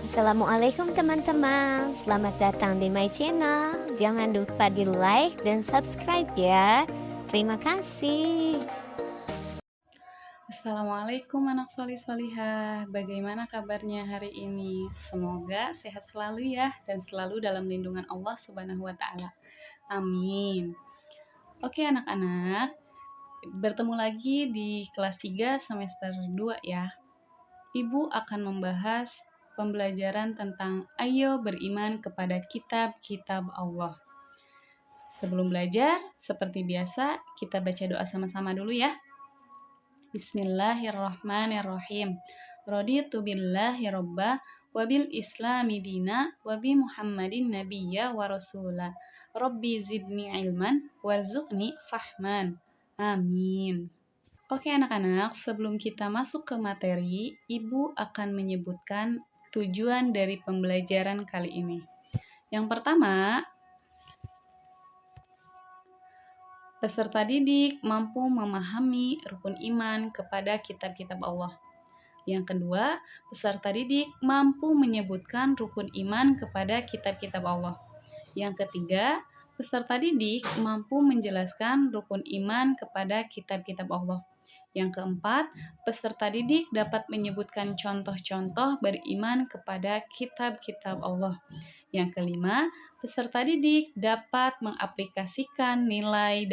Assalamualaikum teman-teman, selamat datang di my channel. Jangan lupa di like dan subscribe ya. Terima kasih. Assalamualaikum anak solih-solihah. Bagaimana kabarnya hari ini? Semoga sehat selalu ya dan selalu dalam lindungan Allah Subhanahu wa taala. Amin. Oke anak-anak, bertemu lagi di kelas 3 semester 2 ya. Ibu akan membahas pembelajaran tentang ayo beriman kepada kitab-kitab Allah. Sebelum belajar, seperti biasa, kita baca doa sama-sama dulu ya. Bismillahirrahmanirrahim. Raditu billahi robba wa bil islami dina wa bi Muhammadin nabiyya wa rasula. Rabbi zidni ilman warzuqni fahman. Amin. Oke anak-anak, sebelum kita masuk ke materi, Ibu akan menyebutkan tujuan dari pembelajaran kali ini. Yang pertama, peserta didik mampu memahami rukun iman kepada kitab-kitab Allah. Yang kedua, peserta didik mampu menyebutkan rukun iman kepada kitab-kitab Allah. Yang ketiga, peserta didik mampu menjelaskan rukun iman kepada kitab-kitab Allah. Yang keempat, peserta didik dapat menyebutkan contoh-contoh beriman kepada kitab-kitab Allah. Yang kelima, peserta didik dapat mengaplikasikan nilai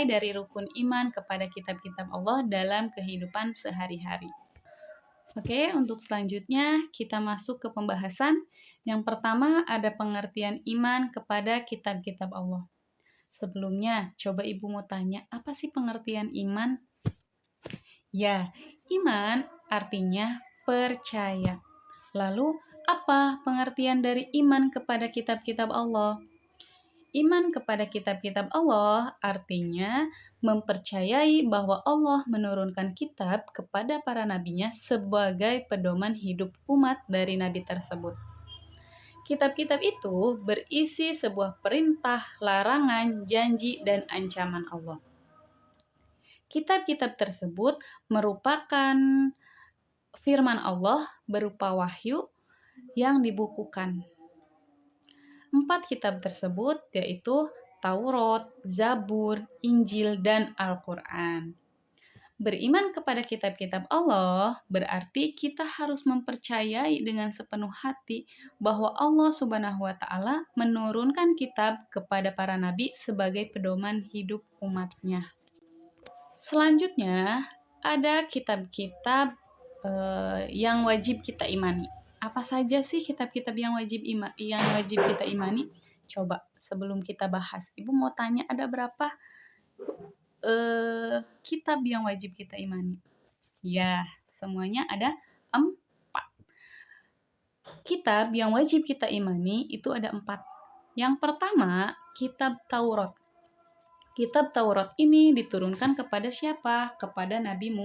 dari rukun iman kepada kitab-kitab Allah dalam kehidupan sehari-hari. Oke, untuk selanjutnya kita masuk ke pembahasan. Yang pertama ada pengertian iman kepada kitab-kitab Allah. Sebelumnya, coba Ibu mau tanya, apa sih pengertian iman? Ya, iman artinya percaya. Lalu, apa pengertian dari iman kepada kitab-kitab Allah? Iman kepada kitab-kitab Allah artinya mempercayai bahwa Allah menurunkan kitab kepada para nabinya sebagai pedoman hidup umat dari nabi tersebut. Kitab-kitab itu berisi sebuah perintah, larangan, janji, dan ancaman Allah. Kitab-kitab tersebut merupakan firman Allah berupa wahyu yang dibukukan. 4 kitab tersebut yaitu Taurat, Zabur, Injil, dan Al-Quran. Beriman kepada kitab-kitab Allah berarti kita harus mempercayai dengan sepenuh hati bahwa Allah Subhanahu wa taala menurunkan kitab kepada para nabi sebagai pedoman hidup umatnya. Selanjutnya, ada kitab-kitab yang wajib kita imani. Apa saja sih kitab-kitab yang wajib kita imani? Coba sebelum kita bahas, Ibu mau tanya ada berapa kitab yang wajib kita imani? Ya, semuanya ada 4. Kitab yang wajib kita imani itu ada 4. Yang pertama, kitab Taurat. Kitab Taurat ini diturunkan kepada siapa? Kepada Nabi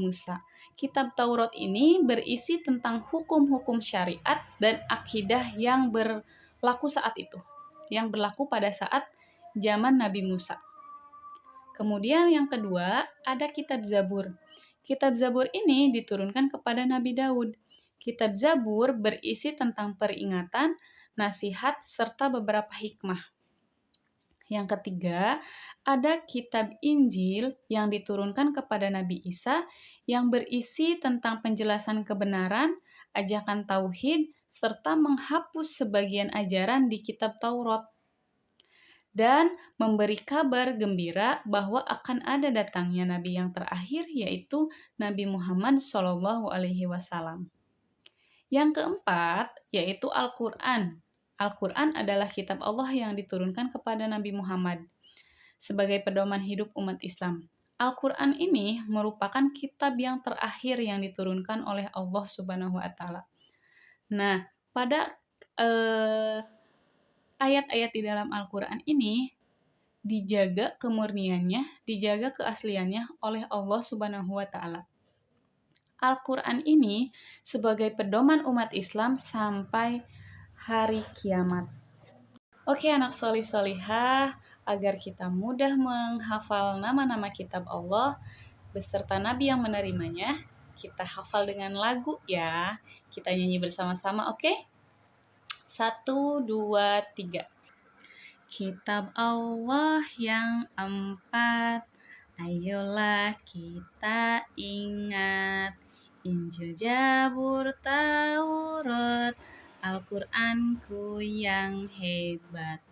Musa. Kitab Taurat ini berisi tentang hukum-hukum syariat dan akidah yang berlaku saat itu. Yang berlaku pada saat zaman Nabi Musa. Kemudian yang kedua, ada kitab Zabur. Kitab Zabur ini diturunkan kepada Nabi Daud. Kitab Zabur berisi tentang peringatan, nasihat, serta beberapa hikmah. Yang ketiga, ada kitab Injil yang diturunkan kepada Nabi Isa yang berisi tentang penjelasan kebenaran, ajakan tauhid, serta menghapus sebagian ajaran di kitab Taurat. Dan memberi kabar gembira bahwa akan ada datangnya Nabi yang terakhir, yaitu Nabi Muhammad SAW. Yang keempat, yaitu Al-Quran. Al-Quran adalah kitab Allah yang diturunkan kepada Nabi Muhammad sebagai pedoman hidup umat Islam. Al-Quran ini merupakan kitab yang terakhir yang diturunkan oleh Allah Subhanahu wa taala. Nah, pada ayat-ayat di dalam Al-Quran ini dijaga kemurniannya, dijaga keasliannya oleh Allah Subhanahu wa taala. Al-Quran ini sebagai pedoman umat Islam sampai hari kiamat. Oke anak solih-solihah, agar kita mudah menghafal nama-nama kitab Allah beserta nabi yang menerimanya, kita hafal dengan lagu ya. Kita nyanyi bersama-sama, oke? 1, 2, 3. Kitab Allah yang 4, ayolah kita ingat. Injil, Zabur, Taurat, Al-Qur'anku yang hebat.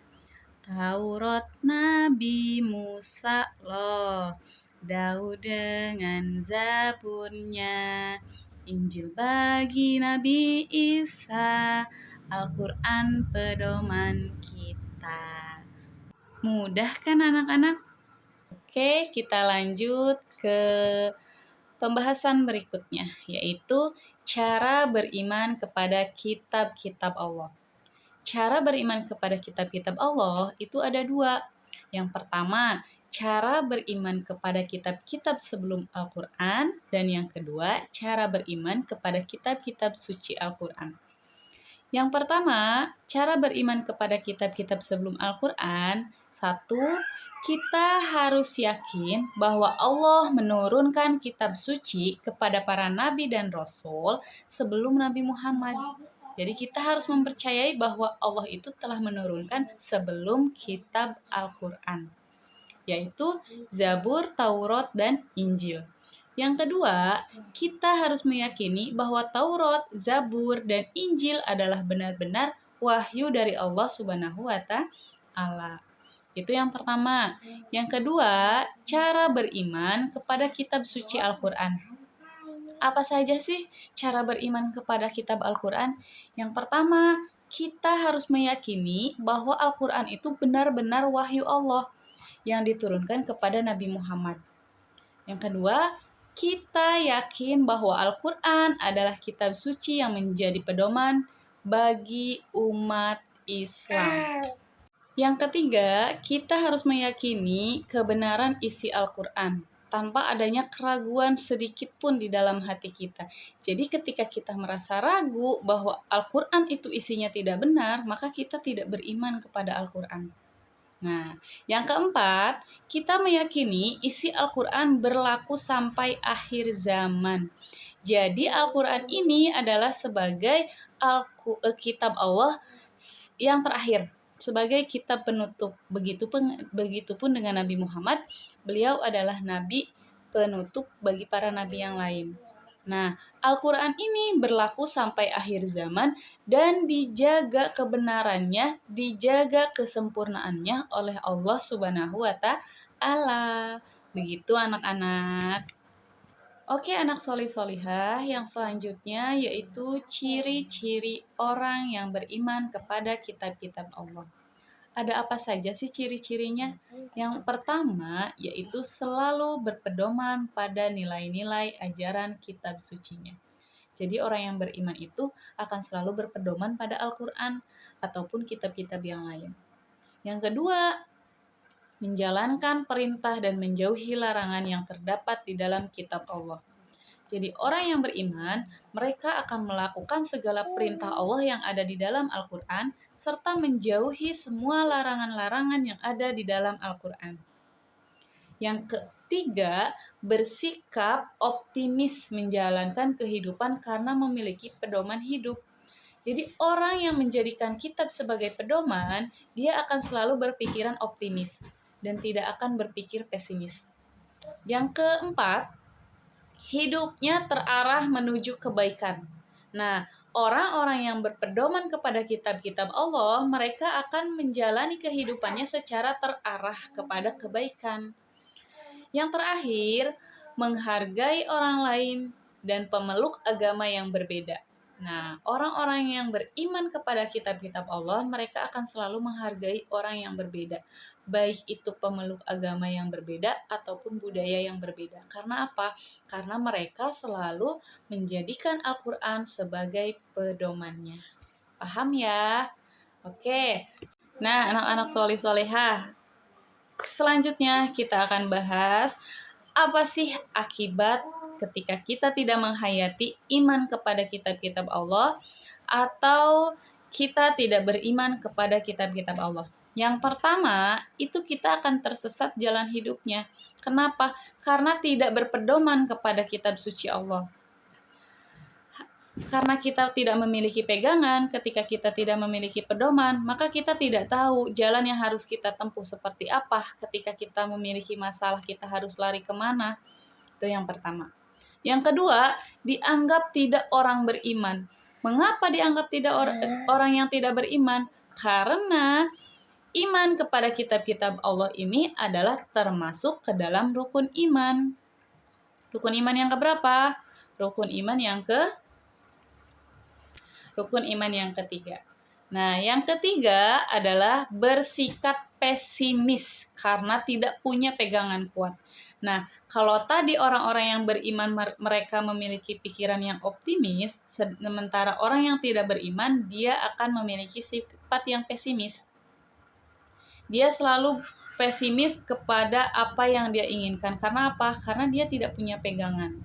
Taurat Nabi Musa loh, Daud dengan Zaburnya. Injil bagi Nabi Isa, Al-Qur'an pedoman kita. Mudah kan anak-anak? Oke, kita lanjut ke pembahasan berikutnya, yaitu cara beriman kepada kitab-kitab Allah. Cara beriman kepada kitab-kitab Allah itu ada 2. Yang pertama, cara beriman kepada kitab-kitab sebelum Al-Quran. Dan yang kedua, cara beriman kepada kitab-kitab suci Al-Quran. Yang pertama, cara beriman kepada kitab-kitab sebelum Al-Quran. 1. Kita harus yakin bahwa Allah menurunkan kitab suci kepada para nabi dan rasul sebelum Nabi Muhammad. Jadi kita harus mempercayai bahwa Allah itu telah menurunkan sebelum kitab Al-Quran, yaitu Zabur, Taurat, dan Injil. Yang kedua, kita harus meyakini bahwa Taurat, Zabur, dan Injil adalah benar-benar wahyu dari Allah Subhanahu wa Ta'ala. Itu yang pertama. Yang kedua, cara beriman kepada kitab suci Al-Quran. Apa saja sih cara beriman kepada kitab Al-Quran? Yang pertama, kita harus meyakini bahwa Al-Quran itu benar-benar wahyu Allah yang diturunkan kepada Nabi Muhammad. Yang kedua, kita yakin bahwa Al-Quran adalah kitab suci yang menjadi pedoman bagi umat Islam. Yang ketiga, kita harus meyakini kebenaran isi Al-Quran tanpa adanya keraguan sedikit pun di dalam hati kita. Jadi ketika kita merasa ragu bahwa Al-Quran itu isinya tidak benar, maka kita tidak beriman kepada Al-Quran. Nah, yang keempat, kita meyakini isi Al-Quran berlaku sampai akhir zaman. Jadi Al-Quran ini adalah sebagai kitab Allah yang terakhir, sebagai kitab penutup. Begitupun dengan Nabi Muhammad, beliau adalah nabi penutup bagi para nabi yang lain. Nah, Al-Quran ini berlaku sampai akhir zaman dan dijaga kebenarannya, dijaga kesempurnaannya oleh Allah Subhanahu wa Ta'ala. Begitu anak-anak. Oke anak solih-solihah, yang selanjutnya yaitu ciri-ciri orang yang beriman kepada kitab-kitab Allah. Ada apa saja sih ciri-cirinya? Yang pertama yaitu selalu berpedoman pada nilai-nilai ajaran kitab sucinya. Jadi orang yang beriman itu akan selalu berpedoman pada Al-Quran ataupun kitab-kitab yang lain. Yang kedua, menjalankan perintah dan menjauhi larangan yang terdapat di dalam kitab Allah. Jadi orang yang beriman, mereka akan melakukan segala perintah Allah yang ada di dalam Al-Quran, serta menjauhi semua larangan-larangan yang ada di dalam Al-Quran. Yang ketiga, bersikap optimis menjalankan kehidupan karena memiliki pedoman hidup. Jadi orang yang menjadikan kitab sebagai pedoman, dia akan selalu berpikiran optimis dan tidak akan berpikir pesimis. Yang keempat, hidupnya terarah menuju kebaikan. Nah, orang-orang yang berpedoman kepada kitab-kitab Allah, mereka akan menjalani kehidupannya secara terarah kepada kebaikan. Yang terakhir, menghargai orang lain dan pemeluk agama yang berbeda. Nah, orang-orang yang beriman kepada kitab-kitab Allah, mereka akan selalu menghargai orang yang berbeda. Baik itu pemeluk agama yang berbeda ataupun budaya yang berbeda. Karena apa? Karena mereka selalu menjadikan Al-Quran sebagai pedomannya. Paham ya? Oke. Nah, anak-anak solih-solihah, selanjutnya kita akan bahas apa sih akibat ketika kita tidak menghayati iman kepada kitab-kitab Allah atau kita tidak beriman kepada kitab-kitab Allah. Yang pertama, itu kita akan tersesat jalan hidupnya. Kenapa? Karena tidak berpedoman kepada kitab suci Allah. karena kita tidak memiliki pegangan, ketika kita tidak memiliki pedoman, maka kita tidak tahu jalan yang harus kita tempuh seperti apa. Ketika kita memiliki masalah, kita harus lari kemana. Itu yang pertama. Yang kedua, dianggap tidak orang beriman. Mengapa dianggap tidak orang yang tidak beriman? Karena iman kepada kitab-kitab Allah ini adalah termasuk ke dalam rukun iman. Rukun iman yang keberapa? Rukun iman yang ketiga. Nah, yang ketiga adalah bersikap pesimis karena tidak punya pegangan kuat. Nah, kalau tadi orang-orang yang beriman mereka memiliki pikiran yang optimis, sementara orang yang tidak beriman dia akan memiliki sifat yang pesimis. Dia selalu pesimis kepada apa yang dia inginkan. Karena apa? Karena dia tidak punya pegangan.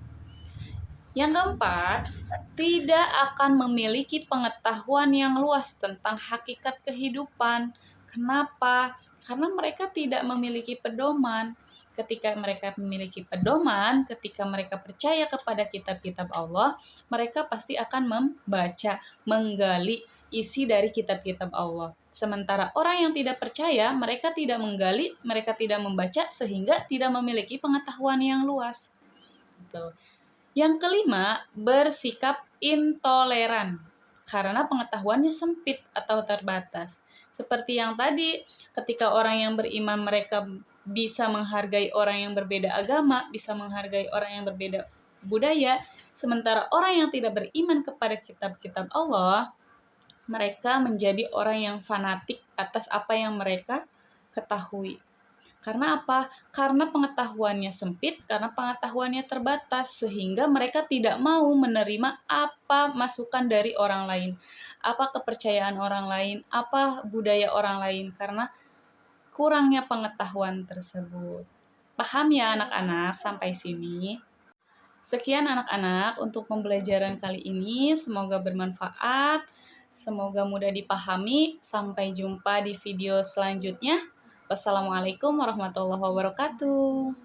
Yang keempat, tidak akan memiliki pengetahuan yang luas tentang hakikat kehidupan. Kenapa? Karena mereka tidak memiliki pedoman. Ketika mereka memiliki pedoman, ketika mereka percaya kepada kitab-kitab Allah, mereka pasti akan membaca, menggali isi dari kitab-kitab Allah. Sementara orang yang tidak percaya, mereka tidak menggali, mereka tidak membaca, sehingga tidak memiliki pengetahuan yang luas. Gitu. Yang kelima, bersikap intoleran karena pengetahuannya sempit atau terbatas. Seperti yang tadi, ketika orang yang beriman mereka bisa menghargai orang yang berbeda agama, bisa menghargai orang yang berbeda budaya, sementara orang yang tidak beriman kepada kitab-kitab Allah, mereka menjadi orang yang fanatik atas apa yang mereka ketahui. Karena apa? Karena pengetahuannya sempit, karena pengetahuannya terbatas, sehingga mereka tidak mau menerima apa masukan dari orang lain, apa kepercayaan orang lain, apa budaya orang lain, karena kurangnya pengetahuan tersebut. Paham ya anak-anak sampai sini? Sekian anak-anak untuk pembelajaran kali ini, semoga bermanfaat, semoga mudah dipahami. Sampai jumpa di video selanjutnya. Wassalamualaikum warahmatullahi wabarakatuh.